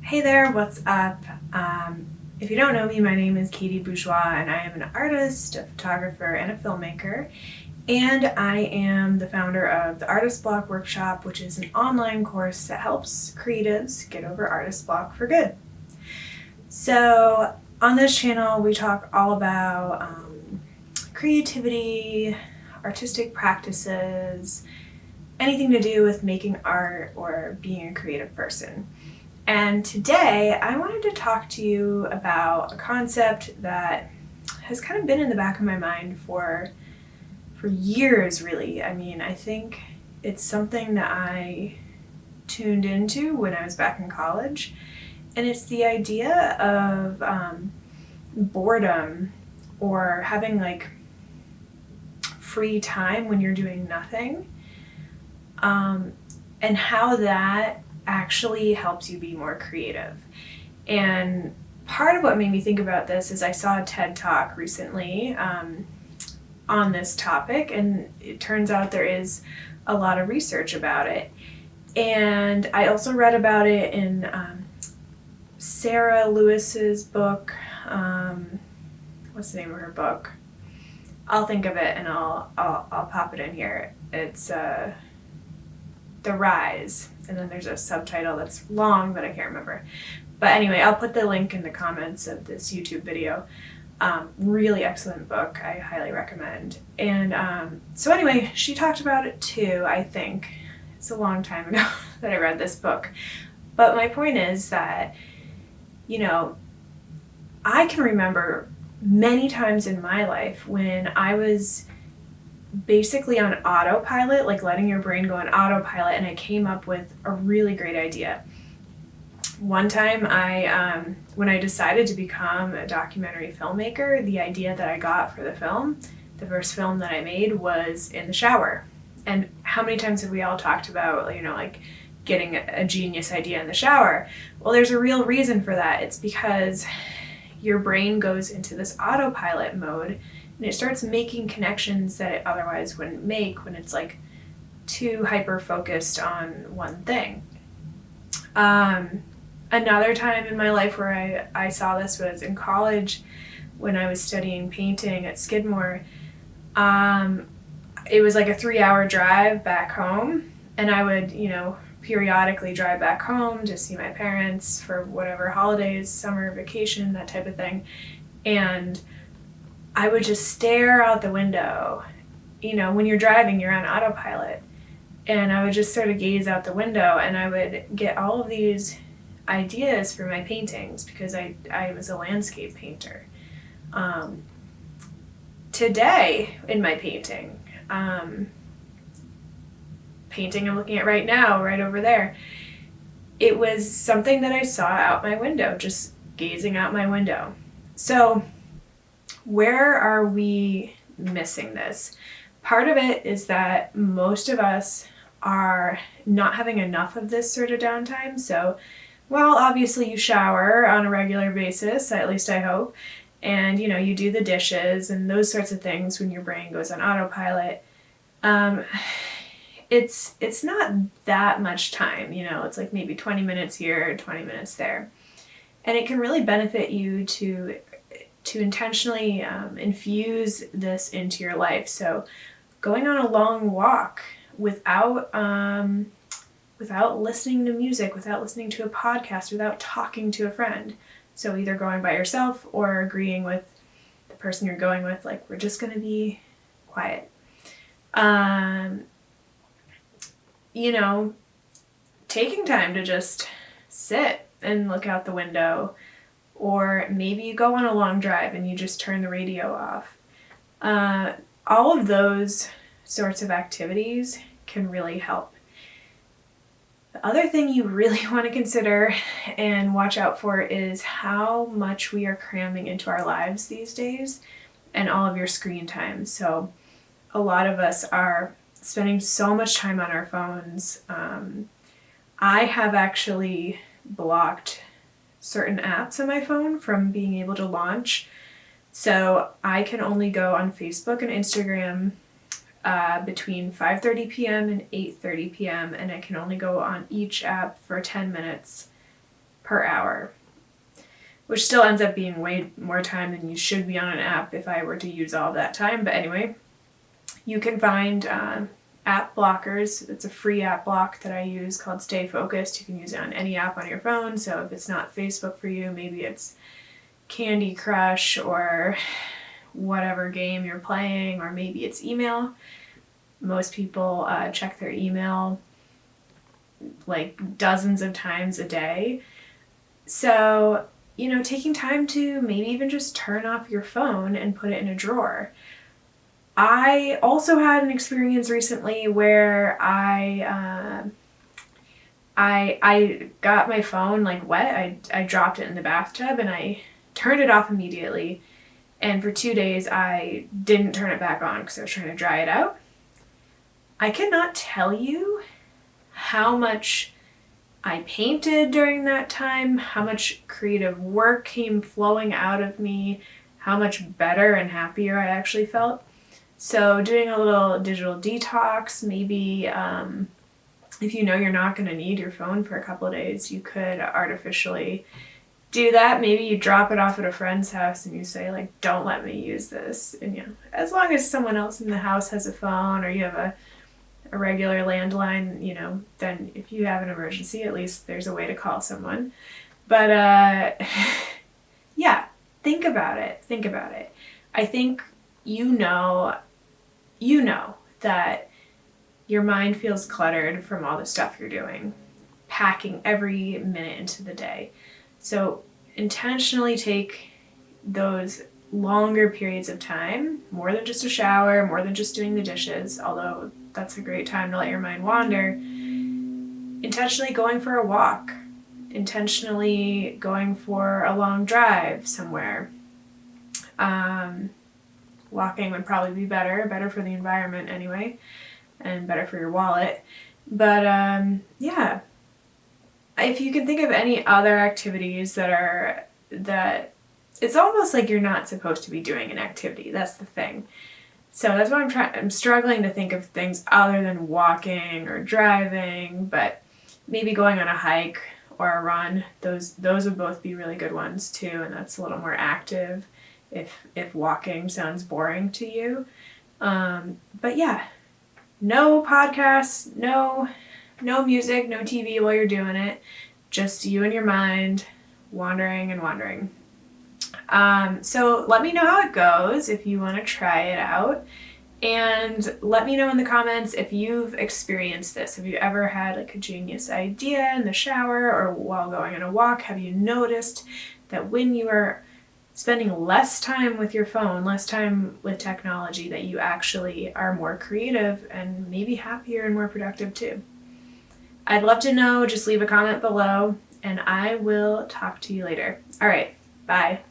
Hey there, what's up? If you don't know me, my name is Katie Bourgeois, and I am an artist, a photographer, and a filmmaker. And I am the founder of the Artist Block Workshop, which is an online course that helps creatives get over artist block for good. So, on this channel, we talk all about creativity, artistic practices, anything to do with making art or being a creative person. And today I wanted to talk to you about a concept that has kind of been in the back of my mind for years, really. I mean, I think it's something that I tuned into when I was back in college, and it's the idea of boredom or having like free time when you're doing nothing, and how that actually helps you be more creative. And part of what made me think about this is I saw a TED Talk recently on this topic, and it turns out there is a lot of research about it. And I also read about it in Sarah Lewis's book. What's the name of her book? I'll think of it and I'll pop it in here. It's The Rise, and then there's a subtitle that's long but I can't remember. But anyway, I'll put the link in the comments of this YouTube video. Really excellent book, I highly recommend. And so anyway, she talked about it too, I think. It's a long time ago that I read this book. But my point is that, you know, I can remember many times in my life when I was basically on autopilot, like letting your brain go on autopilot, and I came up with a really great idea. One time when I decided to become a documentary filmmaker, the idea that I got for the first film that I made, was in the shower. And how many times have we all talked about, like getting a genius idea in the shower? Well, there's a real reason for that. It's because your brain goes into this autopilot mode and it starts making connections that it otherwise wouldn't make when it's like too hyper focused on one thing. Another time in my life where I saw this was in college when I was studying painting at Skidmore. It was like a 3-hour drive back home, and I would, periodically drive back home to see my parents for whatever holidays, summer vacation, that type of thing. And I would just stare out the window. When you're driving, you're on autopilot. And I would just sort of gaze out the window, and I would get all of these ideas for my paintings because I was a landscape painter. Today, in my painting I'm looking at right now, right over there, it was something that I saw out my window, just gazing out my window. So where are we missing this? Part of it is that most of us are not having enough of this sort of downtime. So, well, obviously you shower on a regular basis, at least I hope, and you do the dishes and those sorts of things when your brain goes on autopilot. It's not that much time, it's like maybe 20 minutes here, 20 minutes there. And it can really benefit you to intentionally infuse this into your life. So going on a long walk without listening to music, without listening to a podcast, without talking to a friend. So either going by yourself or agreeing with the person you're going with, like, we're just going to be quiet. Taking time to just sit and look out the window, or maybe you go on a long drive and you just turn the radio off. All of those sorts of activities can really help. The other thing you really want to consider and watch out for is how much we are cramming into our lives these days and all of your screen time. So a lot of us are spending so much time on our phones. I have actually blocked certain apps on my phone from being able to launch. So I can only go on Facebook and Instagram between 5:30 p.m. and 8:30 p.m. and I can only go on each app for 10 minutes per hour, which still ends up being way more time than you should be on an app if I were to use all that time. But anyway, you can find app blockers. It's a free app block that I use called Stay Focused. You can use it on any app on your phone. So if it's not Facebook for you, maybe it's Candy Crush or whatever game you're playing, or maybe it's email. Most people check their email like dozens of times a day. So, you know, taking time to maybe even just turn off your phone and put it in a drawer. I also had an experience recently where I got my phone like wet. I dropped it in the bathtub and I turned it off immediately. And for 2 days I didn't turn it back on because I was trying to dry it out. I cannot tell you how much I painted during that time, how much creative work came flowing out of me, how much better and happier I actually felt. So doing a little digital detox, maybe if you know you're not going to need your phone for a couple of days, you could artificially do that. Maybe you drop it off at a friend's house and you say, like, don't let me use this. And, you know, as long as someone else in the house has a phone or you have a regular landline, you know, then if you have an emergency, at least there's a way to call someone. But yeah, think about it. I think you know that your mind feels cluttered from all the stuff you're doing, packing every minute into the day. So intentionally take those longer periods of time, more than just a shower, more than just doing the dishes, although that's a great time to let your mind wander. Intentionally going for a walk, intentionally going for a long drive somewhere. Walking would probably be better for the environment anyway, and better for your wallet. But yeah, if you can think of any other activities that it's almost like you're not supposed to be doing an activity. That's the thing. So that's why I'm struggling to think of things other than walking or driving, but maybe going on a hike or a run. Those would both be really good ones too, and that's a little more active if walking sounds boring to you. But yeah, no podcasts, no music, no TV while you're doing it. Just you and your mind wandering and wandering. So let me know how it goes if you want to try it out, and let me know in the comments if you've experienced this. Have you ever had like a genius idea in the shower or while going on a walk? Have you noticed that when you are spending less time with your phone, less time with technology, that you actually are more creative and maybe happier and more productive too? I'd love to know. Just leave a comment below and I will talk to you later. All right, bye.